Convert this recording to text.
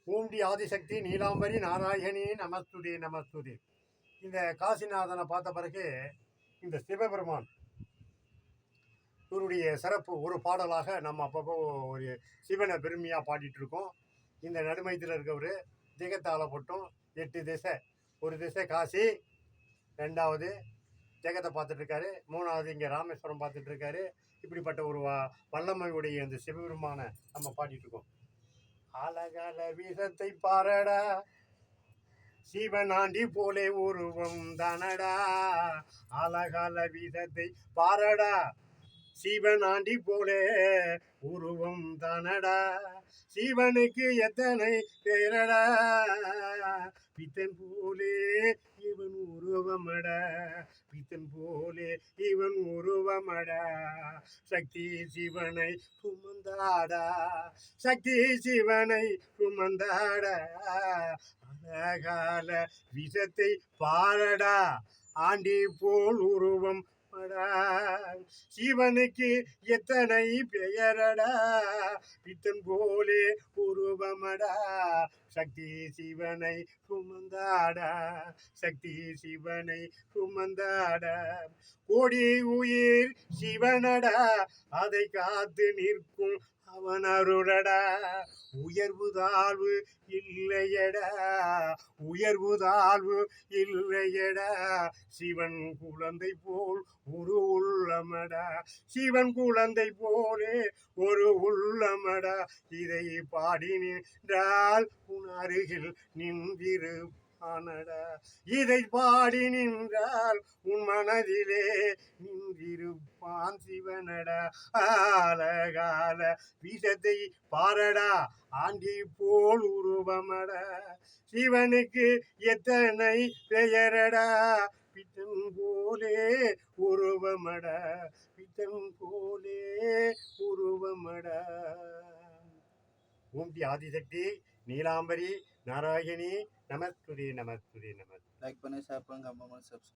ஓம்டி ஆதிசக்தி நீலாம்பரி நாராயணி நமஸ்துதே நமஸ்துதே. இந்த காசிநாதனை பார்த்த பிறகு இந்த சிவபெருமான் இவருடைய சிறப்பு ஒரு பாடலாக நம்ம அப்பப்போ ஒரு சிவனை பெருமையாக பாடிட்டு இருக்கோம். இந்த நடுமையத்தில் இருக்கவர் ஜெகத்தால போட்டும் 8 திசை, ஒரு திசை காசி, 2வது ஜெகத்தை பார்த்துட்டு இருக்காரு, 3வது இங்கே ராமேஸ்வரம் பார்த்துட்டு இருக்காரு. இப்படிப்பட்ட ஒரு வல்லமையுடைய இந்த சிவபெருமானை நம்ம பாடிட்டு இருக்கோம். அழகால வீசத்தை பாரடா சிவனாண்டி போலே உருவம் தானடா, அழகால வீசத்தை பாரடா சிவனாண்டி போலே உருவம் தானடா, சிவனுக்கு எத்தனை பேரடா பித்தன் போலே இவன் உருவமடா, பித்தன் போலே இவன் உருவமடா, சக்தி சிவனை சுமந்தாடா, சக்தி சிவனை சுமந்தாடா, அழகால விஷத்தை பாரடா ஆண்டி போல் உருவம் சிவனுக்கு எத்தனை பெயரடா பித்தன் போலே உருவமடா, சக்தி சிவனை சுமந்தாடா, சக்தி சிவனை சுமந்தாடா, கோடி உயிர் சிவனடா அதை காத்து நிற்கும் அவன் அருளடா, உயர்வு தாழ்வு இல்லையடா, உயர்வு தாழ்வு இல்லையடா, சிவன் குழந்தை போல் ஒரு உள்ளமடா, சிவன் குழந்தை போலே ஒரு உள்ளமடா, இதை பாடி நின்றால் உன் அருகில் நின்றிருப்பானடா, இதை பாடி நின்றால் உன் மனதிலே நின்றிருப்பான் சிவனடா, அழகால விஷத்தை பாரடா ஆண்டி போல் உருவமடா, சிவனுக்கு எத்தனை பெயரடா பித்தன் போலே உருவமடா, பித்தன் போலே உருவமடா. ஓம்டி ஆதிசக்தி நீலாம்பரி நாராயணி நமஸ்துதே நமஸ்துதே நமஸ்துதே. லைக் பண்ணி ஷேர் பண்ணுங்க, சப்ஸ்கிரைப்